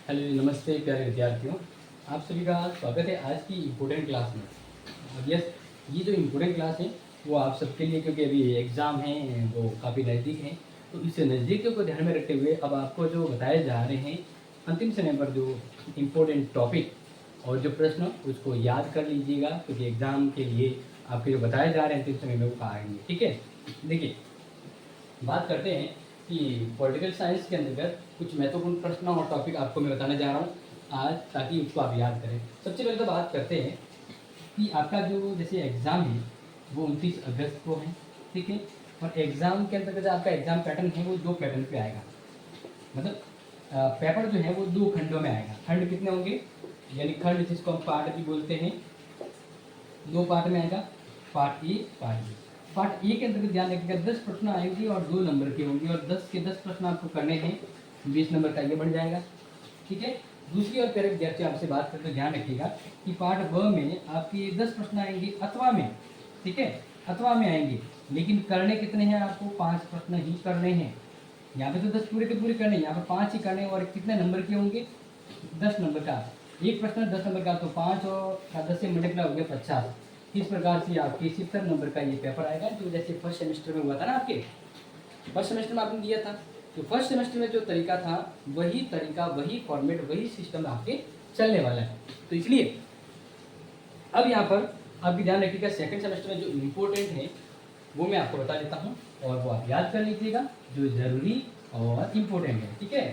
Hello नमस्ते प्यारे विद्यार्थियों, आप सभी का स्वागत है आज की इम्पोर्टेंट क्लास में। और यस, ये जो इम्पोर्टेंट क्लास है वो आप सबके लिए, क्योंकि अभी एग्ज़ाम हैं वो काफ़ी नज़दीक हैं, तो इस नज़दीकियों को ध्यान में रखते हुए अब आपको जो बताए जा रहे हैं अंतिम समय पर जो इम्पोर्टेंट टॉपिक और जो प्रश्न उसको याद कर लीजिएगा, क्योंकि एग्ज़ाम के लिए आपके जो बताए जा रहे हैं अंतिम समय में वो आएंगे। ठीक है, देखिए बात करते हैं कि पॉलिटिकल साइंस के अंतर्गत कुछ महत्वपूर्ण प्रश्न और टॉपिक आपको मैं बताने जा रहा हूँ आज, ताकि उसको आप याद करें। सबसे पहले तो बात करते हैं कि आपका जो जैसे एग्ज़ाम है वो 29 अगस्त को है, ठीक है। और एग्ज़ाम के अंतर्गत आपका एग्ज़ाम पैटर्न है वो 2 पैटर्न पे आएगा, मतलब पेपर जो है वो 2 खंडों में आएगा। खंड कितने होंगे, यानी खंड जिसको हम पार्ट भी बोलते हैं, 2 पार्ट में आएगा, part A part B. Part A के अंतर्गत ध्यान रखिएगा 10 प्रश्न आएंगे और 2 नंबर के होंगे, और 10 के 10 प्रश्न आपको करने हैं, 20 नंबर का ये बढ़ जाएगा, ठीक है। दूसरी और प्यारे विद्यार्थी आपसे बात करते ध्यान रखिएगा कि पार्ट ब में आपके 10 प्रश्न आएंगे अथवा में, ठीक है, अथवा में आएंगे, लेकिन करने कितने हैं, आपको 5 प्रश्न ही करने हैं। यहाँ पे तो 10 पूरे के पूरे करने हैं, यहाँ पर 5 ही करने हैं, और कितने नंबर के होंगे, 10 नंबर का। एक प्रश्न 10 नंबर का, तो 5 और 10 से मल्टीप्लाई हो गया 50। इस प्रकार से आपके 70 नंबर का ये पेपर आएगा, जो जैसे फर्स्ट सेमेस्टर में हुआ था ना, आपके फर्स्ट सेमेस्टर में आपने दिया था। तो फर्स्ट सेमेस्टर में जो तरीका था वही तरीका, वही फॉर्मेट, वही सिस्टम आपके चलने वाला है। तो इसलिए अब यहाँ पर आप भी ध्यान रखिएगा, सेकंड सेमेस्टर में जो इम्पोर्टेंट है वो मैं आपको बता देता हूँ, और वो आप याद कर लीजिएगा जो ज़रूरी और इम्पोर्टेंट है, ठीक है।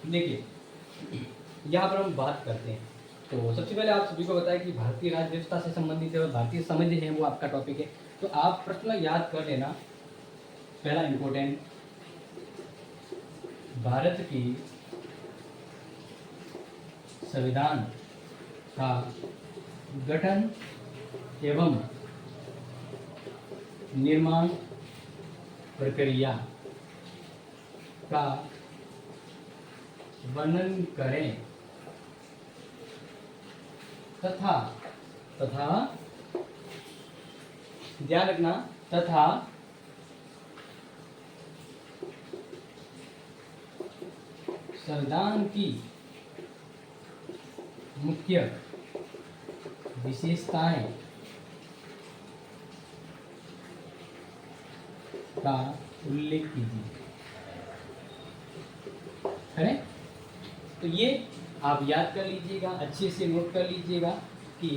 देखिए यहाँ पर हम बात करते हैं, तो सबसे पहले आप सभी को बताया कि भारतीय राज्य व्यवस्था से संबंधित है और भारतीय समझ है वो आपका टॉपिक है। तो आप प्रश्न याद कर लेना। पहला इम्पोर्टेंट, भारत की संविधान का गठन एवं निर्माण प्रक्रिया का वर्णन करें तथा तथा ध्यान रखना, तथा संविधान की मुख्य विशेषताएं का उल्लेख कीजिए। है, तो ये आप याद कर लीजिएगा, अच्छे से नोट कर लीजिएगा कि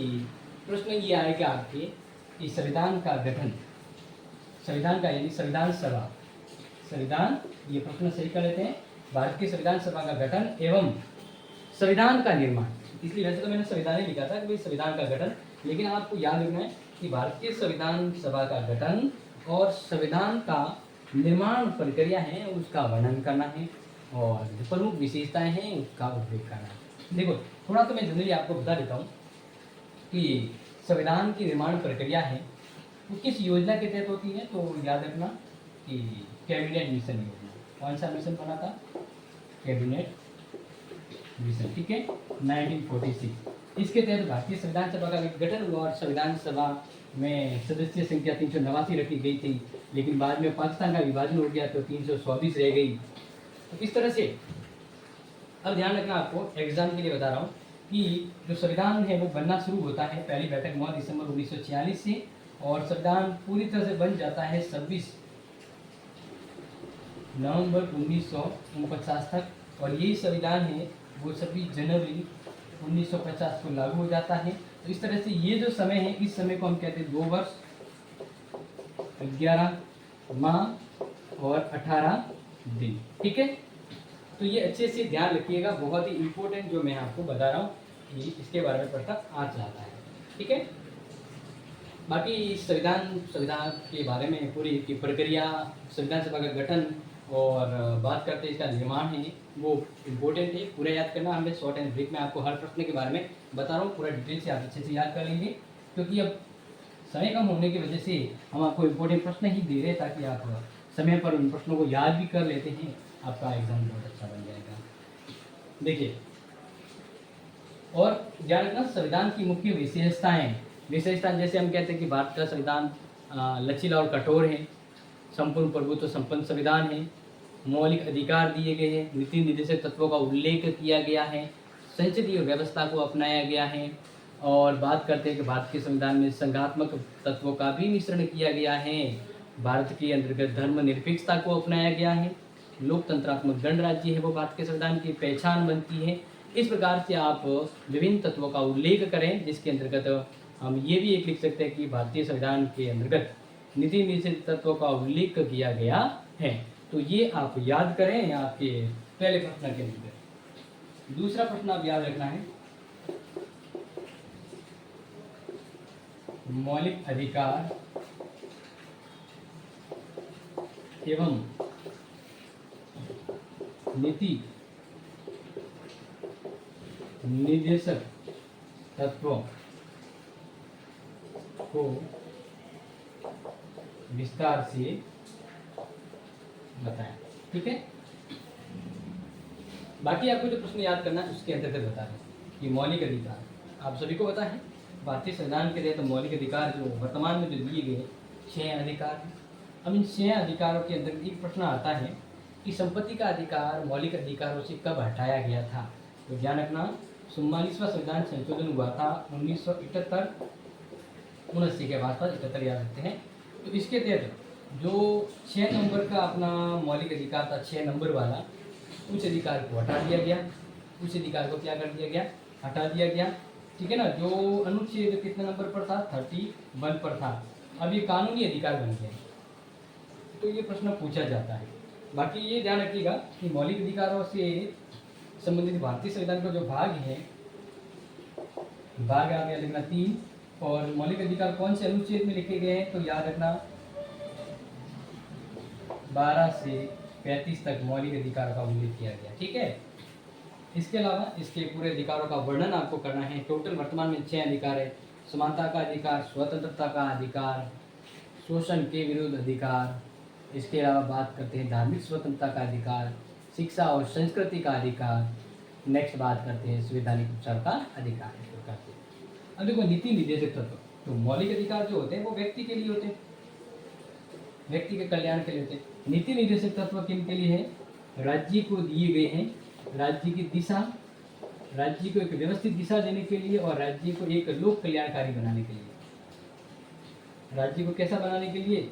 प्रश्न ये आएगा आपके कि संविधान का गठन, संविधान का यानी संविधान सभा, संविधान, ये प्रश्न सही कर लेते हैं, भारत की संविधान सभा का गठन एवं संविधान का निर्माण। इसलिए वैसे तो मैंने संविधान ही लिखा था कि भाई संविधान का गठन, लेकिन आपको याद रखना है कि भारतीय संविधान सभा का गठन और संविधान का निर्माण प्रक्रिया है उसका वर्णन करना है, और जो प्रमुख विशेषताएं हैं उसका उल्लेख करना है। देखो थोड़ा तो मैं जनरली आपको बता देता हूँ कि संविधान की निर्माण प्रक्रिया है वो किस योजना के तहत होती है, तो याद रखना कि कैबिनेट मिशन योजना। कौन सा मिशन बना था, कैबिनेट मिशन, ठीक है, 1946। इसके तहत भारतीय संविधान सभा का गठन हुआ, और संविधान सभा में सदस्य संख्या 389 रखी गई थी, लेकिन बाद में पाकिस्तान का विभाजन हो गया तो 324 रह गई। तो इस तरह से अब ध्यान रखना, आपको एग्जाम के लिए बता रहा हूँ कि जो संविधान है वो बनना शुरू होता है, पहली बैठक 9 दिसंबर 1946 से, और संविधान पूरी तरह से बन जाता है 26 नवंबर 1949 तक, और यही संविधान है वो 26 जनवरी 1950 को लागू हो जाता है। तो इस तरह से ये जो समय है, इस समय को हम कहते हैं 2 वर्ष 11 माह और 18 दिन, ठीक है। तो ये अच्छे से ध्यान रखिएगा, बहुत ही इम्पोर्टेंट जो मैं आपको बता रहा हूँ कि इसके बारे में प्रश्न आ जाता है, ठीक है। बाकी संविधान के बारे में पूरी की प्रक्रिया, संविधान सभा का गठन और बात करते हैं इसका निर्माण है वो इम्पोर्टेंट है, पूरा याद करना। हमें शॉर्ट एंड ब्रीफ में आपको हर प्रश्न के बारे में बता रहा हूँ, पूरा डिटेल से आप अच्छे से याद कर लेंगे, क्योंकि अब समय कम होने की वजह से हम आपको इम्पोर्टेंट प्रश्न ही दे रहे हैं, ताकि आप समय पर उन प्रश्नों को याद भी कर लेते हैं, आपका एग्जाम बहुत अच्छा बन जाएगा। देखिए और ध्यान रखना, संविधान की मुख्य विशेषताएं, विशेषताएं जैसे हम कहते हैं कि भारत का संविधान लचीला और कठोर है, संपूर्ण प्रभुत्व संपन्न संविधान है, मौलिक अधिकार दिए गए हैं, नीति निर्देशक तत्वों का उल्लेख किया गया है, संसदीय व्यवस्था को अपनाया गया है, और बात करते हैं कि भारत के संविधान में संघात्मक तत्वों का भी मिश्रण किया गया है। भारत के अंतर्गत धर्मनिरपेक्षता को अपनाया गया है, लोकतंत्रात्मक गणराज्य है वो भारत के संविधान की पहचान बनती है। इस प्रकार से आप विभिन्न तत्वों का उल्लेख करें, जिसके अंतर्गत हम ये भी एक लिख सकते हैं कि भारतीय संविधान के अंतर्गत नीति निषेध तत्वों का उल्लेख किया गया है। तो ये आप याद करें आपके पहले प्रश्न के अंदर। दूसरा प्रश्न आप याद रखना है, मौलिक अधिकार एवं नीति निर्देशक तत्वों को विस्तार से बताएं। ठीक है, बाकी आपको जो प्रश्न याद करना है उसके अंतर्गत बता दें कि मौलिक अधिकार आप सभी को पता है, भारतीय संविधान के तहत मौलिक अधिकार जो वर्तमान में जो दिए गए 6 अधिकार हैं। अब इन 6 अधिकारों के अंदर एक प्रश्न आता है कि संपत्ति का अधिकार मौलिक अधिकारों से कब हटाया गया था। तो ध्यान रखना, 44वां संविधान संशोधन हुआ था 1978 79 के बाद 71 याद रखते हैं। तो इसके तहत जो 6 नंबर का अपना मौलिक अधिकार था, 6 नंबर वाला, उस अधिकार को हटा दिया गया। उस अधिकार को क्या कर दिया गया, हटा दिया गया। ठीक है ना, जो अनुच्छेद कितने नंबर पर था, 31 पर था। अब ये कानूनी अधिकार बन गया, तो ये प्रश्न पूछा जाता है। बाकी ये ध्यान रखिएगा कि मौलिक अधिकारों से संबंधित भारतीय संविधान का जो भाग है, भाग आ गया लिखना 3, और मौलिक अधिकार कौन से अनुच्छेद में लिखे गए हैं, तो याद रखना 12 से 35 तक मौलिक अधिकार का उल्लेख किया गया। ठीक है, इसके अलावा इसके पूरे अधिकारों का वर्णन आपको करना है। टोटल वर्तमान में 6 अधिकार है, समानता का अधिकार, स्वतंत्रता का अधिकार, शोषण के विरुद्ध अधिकार, इसके अलावा बात करते हैं धार्मिक स्वतंत्रता का अधिकार, शिक्षा और संस्कृति का अधिकार, नेक्स्ट बात करते हैं संवैधानिक उपचार का अधिकार। इस प्रकार से अब देखो नीति निर्देशक तत्व, तो मौलिक अधिकार जो होते हैं वो व्यक्ति के लिए होते हैं, व्यक्ति के कल्याण के लिए होते हैं। नीति निर्देशक तत्व किन के लिए है, राज्य को दिए गए हैं, राज्य की दिशा, राज्य को एक व्यवस्थित दिशा देने के लिए, और राज्य को एक लोक कल्याणकारी बनाने के लिए। राज्य को कैसा बनाने के लिए,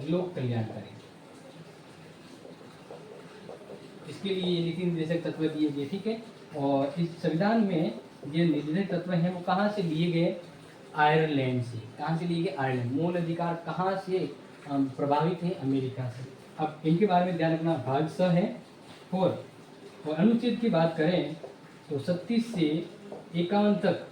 लोक कल्याणकारी, इसके लिए ये नीति निर्देशक तत्व दिए गए। ठीक है, और इस संविधान में ये निर्देशक तत्व हैं वो कहाँ से लिए गए, आयरलैंड से। कहाँ से लिए गए, आयरलैंड। मूल अधिकार कहाँ से प्रभावित है, अमेरिका से। अब इनके बारे में ध्यान रखना, भाग स है 4, और अनुच्छेद की बात करें तो 36 से 51 तक,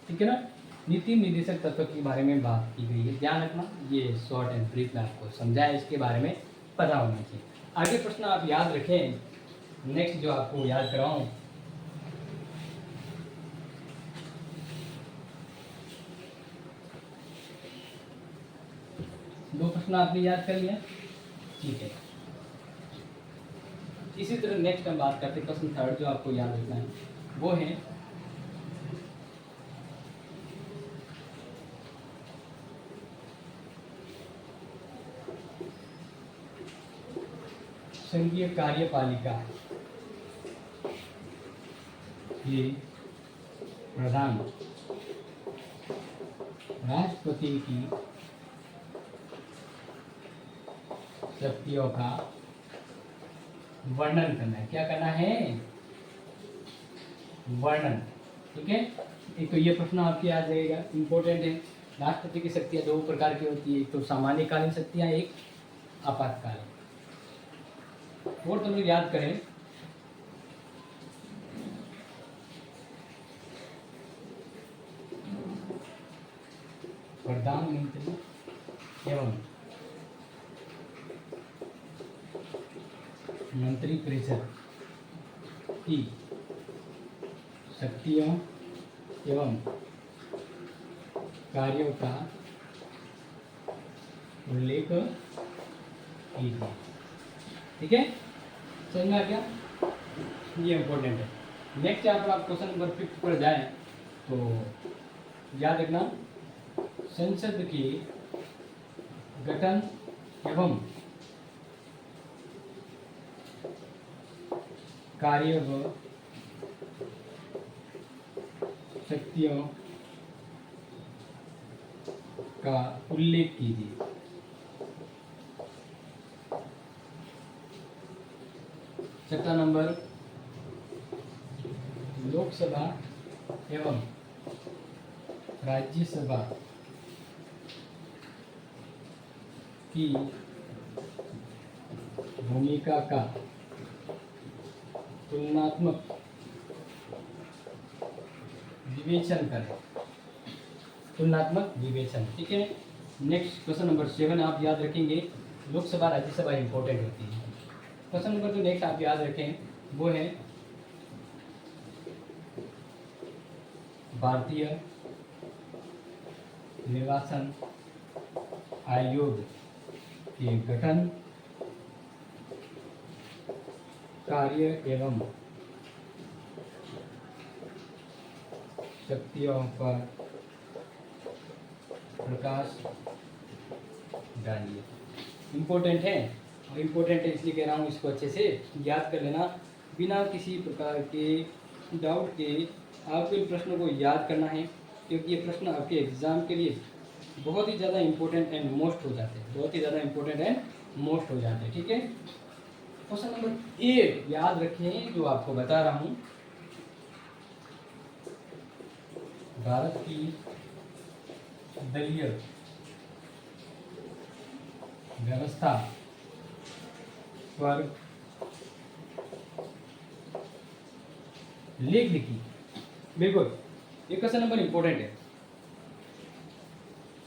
ठीक है ना, नीति निर्देशक तत्व के बारे में बात की गई है। ध्यान रखना, ये शॉर्ट एंड ब्रीफ में आपको समझाया, इसके बारे में पता होना चाहिए। आगे प्रश्न आप याद रखें, नेक्स्ट जो आपको याद कराऊं, दो प्रश्न आपने याद कर लिया, ठीक है। इसी तरह नेक्स्ट हम बात करते हैं प्रश्न 3 जो आपको याद रखना है, वो है संघीय कार्यपालिका के प्रधान राष्ट्रपति की शक्तियों का वर्णन करना है। क्या करना है, वर्णन। ठीक है, एक तो ये प्रश्न आपके याद रहेगा, इंपॉर्टेंट है। राष्ट्रपति की शक्तियाँ 2 प्रकार की होती है, एक तो सामान्यकालीन शक्तियाँ, एक आपातकालीन। और तो लोग याद करें, प्रधानमंत्री एवं मंत्रिपरिषद की शक्तियों एवं कार्यों का उल्लेख कीजिए। ठीक है, समझ में आ गया, ये इम्पोर्टेंट है। नेक्स्ट यहाँ पर आप क्वेश्चन नंबर 5 पर जाएं तो याद रखना, संसद के गठन एवं कार्य व शक्तियों का उल्लेख कीजिए। छठा नंबर, लोकसभा एवं राज्यसभा की भूमिका का तुलनात्मक विवेचन करें। तुलनात्मक विवेचन, ठीक है। नेक्स्ट क्वेश्चन नंबर 7 आप याद रखेंगे, लोकसभा राज्यसभा इंपॉर्टेंट होती है। क्वेश्चन नंबर जो नेक्स्ट आप याद रखें वो है भारतीय निर्वाचन आयोग के गठन, कार्य एवं शक्तियों पर प्रकाश डालिए। इम्पोर्टेंट है, और इम्पोर्टेंट है इसलिए कह रहा हूँ, इसको अच्छे से याद कर लेना। बिना किसी प्रकार के डाउट के आपको इन प्रश्नों को याद करना है, क्योंकि ये प्रश्न आपके एग्जाम के लिए बहुत ही ज़्यादा इम्पोर्टेंट एंड मोस्ट हो जाते हैं, बहुत ही ज़्यादा इम्पोर्टेंट एंड मोस्ट हो जाते हैं, ठीक है। क्वेश्चन नंबर 8 याद रखें, जो आपको बता रहा हूँ, भारत की दलीय व्यवस्था पर लेख लिखिए। बिल्कुल, ये क्वेश्चन नंबर इंपॉर्टेंट है।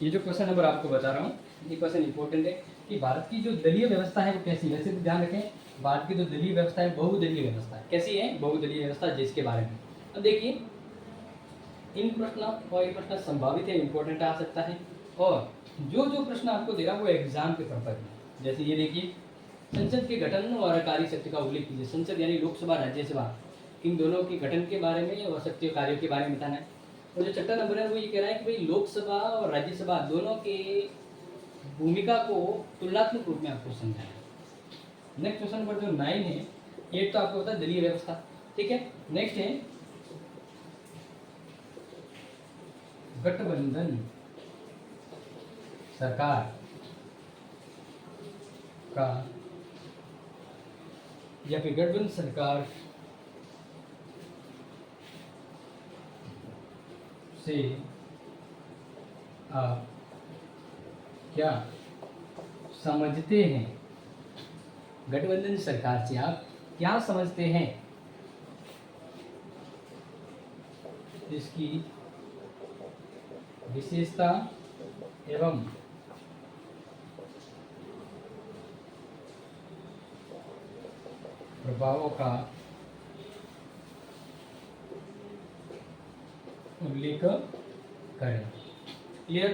ये जो क्वेश्चन नंबर आपको बता रहा हूँ, ये क्वेश्चन इंपॉर्टेंट है कि भारत की जो दलीय व्यवस्था है वो कैसी है। वैसे तो ध्यान रखें, भारत की जो दलीय व्यवस्था है बहुदलीय व्यवस्था है। कैसी है? बहुदलीय व्यवस्था, जिसके बारे में अब देखिए, इन प्रश्न और ये प्रश्न संभावित है, इंपॉर्टेंट आ सकता है, और जो जो प्रश्न आपको दे रहा है वो एग्जाम के पर्पज में। जैसे ये देखिए, संसद के गठन और कार्य शक्ति का उल्लेख कीजिए। संसद यानी लोकसभा राज्यसभा, इन दोनों के गठन के बारे में और शक्ति कार्यों के बारे में बताना है। और जो छठा नंबर है वो ये कह रहा है कि भाई लोकसभा और राज्यसभा दोनों के भूमिका को तुलनात्मक रूप में आपको समझाना है। नेक्स्ट क्वेश्चन नंबर जो 9 है, ये तो आपको पता है दलीय व्यवस्था, ठीक है। नेक्स्ट है गठबंधन सरकार का या फिर गठबंधन सरकार से आप क्या समझते हैं? गठबंधन सरकार से आप क्या समझते हैं? इसकी विशेषता एवं प्रभावों का उल्लेख करें। क्लियर?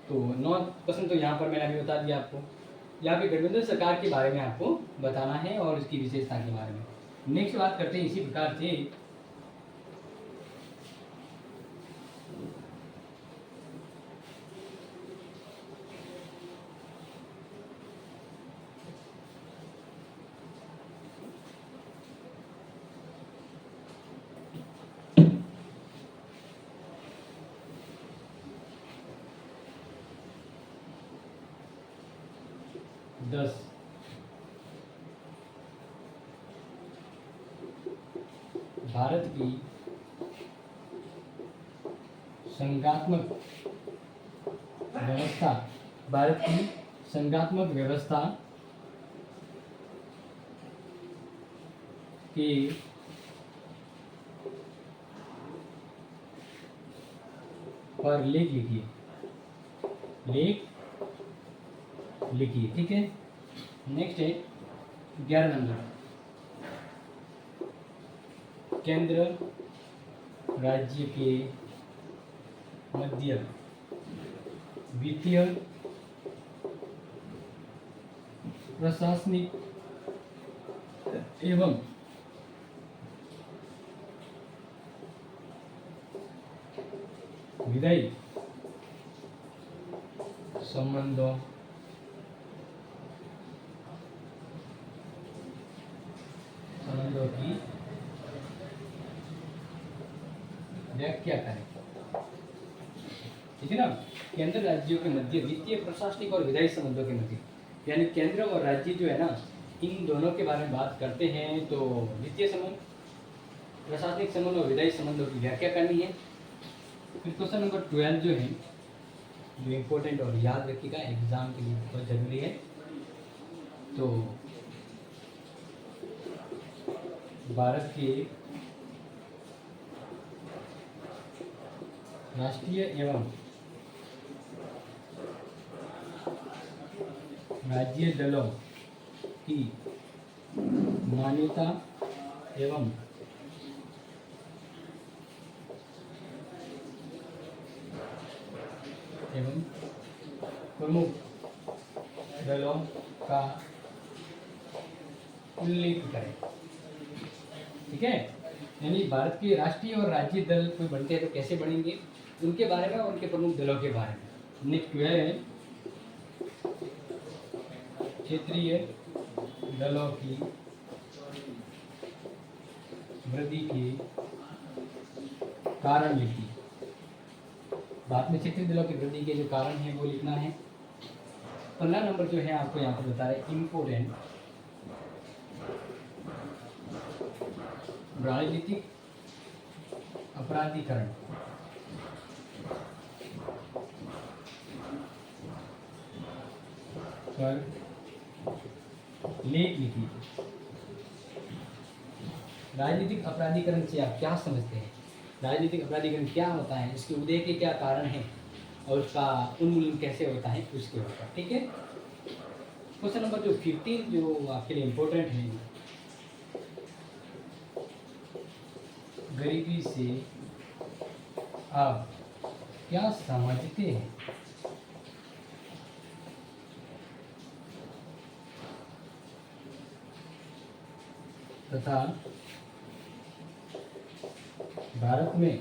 तो 9 क्वेश्चन तो यहाँ पर मैंने अभी बता दिया आपको। यहाँ पे गठबंधन सरकार के बारे में आपको बताना है और उसकी विशेषता के बारे में। नेक्स्ट बात करते हैं इसी प्रकार से, 10 भारत की संघात्मक व्यवस्था, भारत की संघात्मक व्यवस्था के पर लेख लिखिए, लेख लिखिए, ठीक है। नेक्स्ट है 11 नंबर, केंद्र राज्य के मध्य वित्तीय प्रशासनिक एवं विधायी संबंधों संबंधों की व्याख्या करें। ठीक है ना। केंद्र राज्यों के मध्य वित्तीय, प्रशासनिक और विधायी संबंधों के मध्य, यानी केंद्र और राज्य जो है ना, इन दोनों के बारे में बात करते हैं। तो वित्तीय संबंध, प्रशासनिक संबंध और विधायी संबंधों की व्याख्या करनी है। फिर क्वेश्चन नंबर 12 जो है, जो इम्पोर्टेंट और याद रखिएगा, एग्जाम के लिए बहुत जरूरी है। तो भारत के राष्ट्रीय एवं राज्य दलों की मान्यता एवं प्रमुख दलों का उल्लेख करें। ठीक है, यानी भारत के राष्ट्रीय और राज्य दल कोई बनते हैं तो कैसे बनेंगे, उनके बारे में और उनके प्रमुख दलों के बारे में। नेक्स्ट है क्षेत्रीय दलों की वृद्धि के कारण लिखिए। बाद में क्षेत्रीय दलों की वृद्धि के जो कारण है वो लिखना है। 15 नंबर जो है आपको यहाँ पर बता रहे इम्पोर्टेंट राजनीतिक अपराधीकरण पर लेख लिखिए। राजनीतिक अपराधीकरण से आप क्या समझते हैं, राजनीतिक अपराधीकरण क्या होता है, इसके उदय के क्या कारण हैं और उसका उन्मूलन कैसे होता है, उसके ऊपर। ठीक है। क्वेश्चन नंबर जो 15 जो आपके लिए इम्पोर्टेंट है, गरीबी से आप क्या समझते हैं। तथा भारत में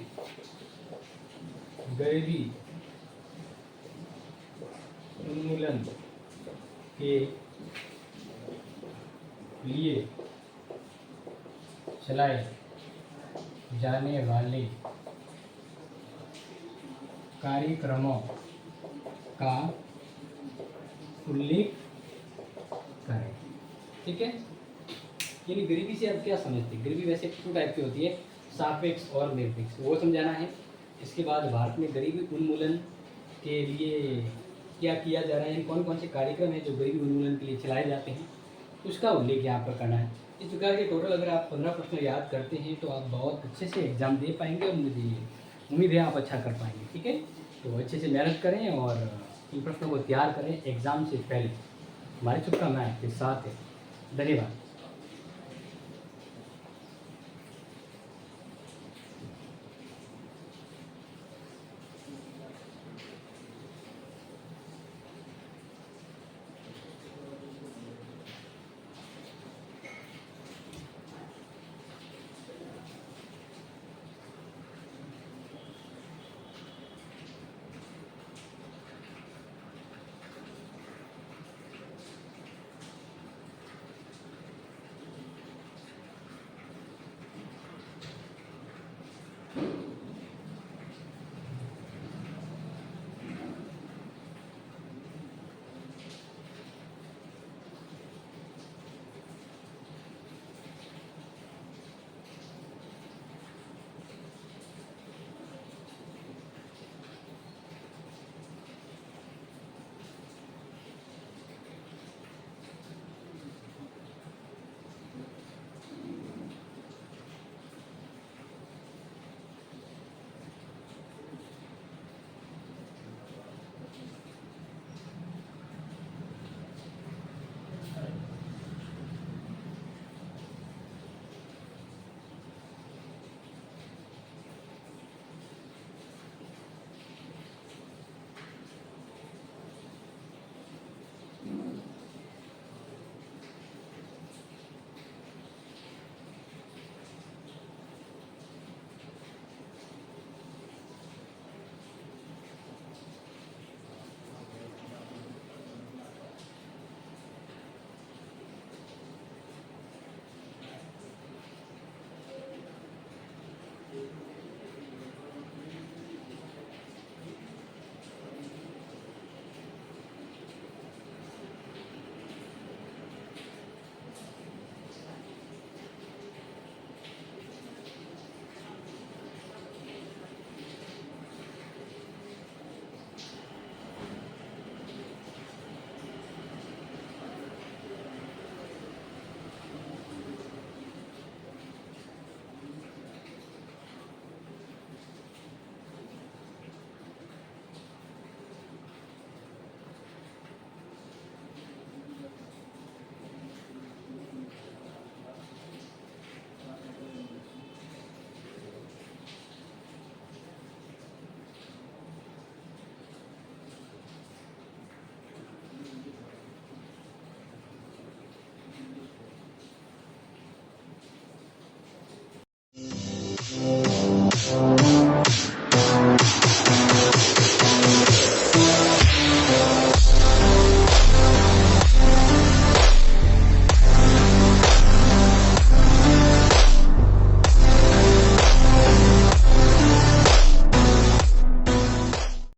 गरीबी उन्मूलन के लिए चलाए जाने वाले कार्यक्रमों का उल्लेख करें। ठीक है, यानी गरीबी से आप क्या समझते हैं। गरीबी वैसे 2 टाइप की होती है, सापेक्ष और निरपेक्ष, वो समझाना है। इसके बाद भारत में गरीबी उन्मूलन के लिए क्या किया जा रहा है, कौन कौन से कार्यक्रम हैं जो गरीबी उन्मूलन के लिए चलाए जाते हैं, उसका उल्लेख यहाँ पर करना है। इस प्रकार के टोटल अगर आप 15 प्रश्न याद करते हैं तो आप बहुत अच्छे से एग्ज़ाम दे पाएंगे और मुझे उम्मीद है आप अच्छा कर पाएंगे। ठीक है, तो अच्छे से मेहनत करें और इन प्रश्नों को तैयार करें एग्ज़ाम से पहले। हमारी शुभकामनाएं आपके साथ है। धन्यवाद।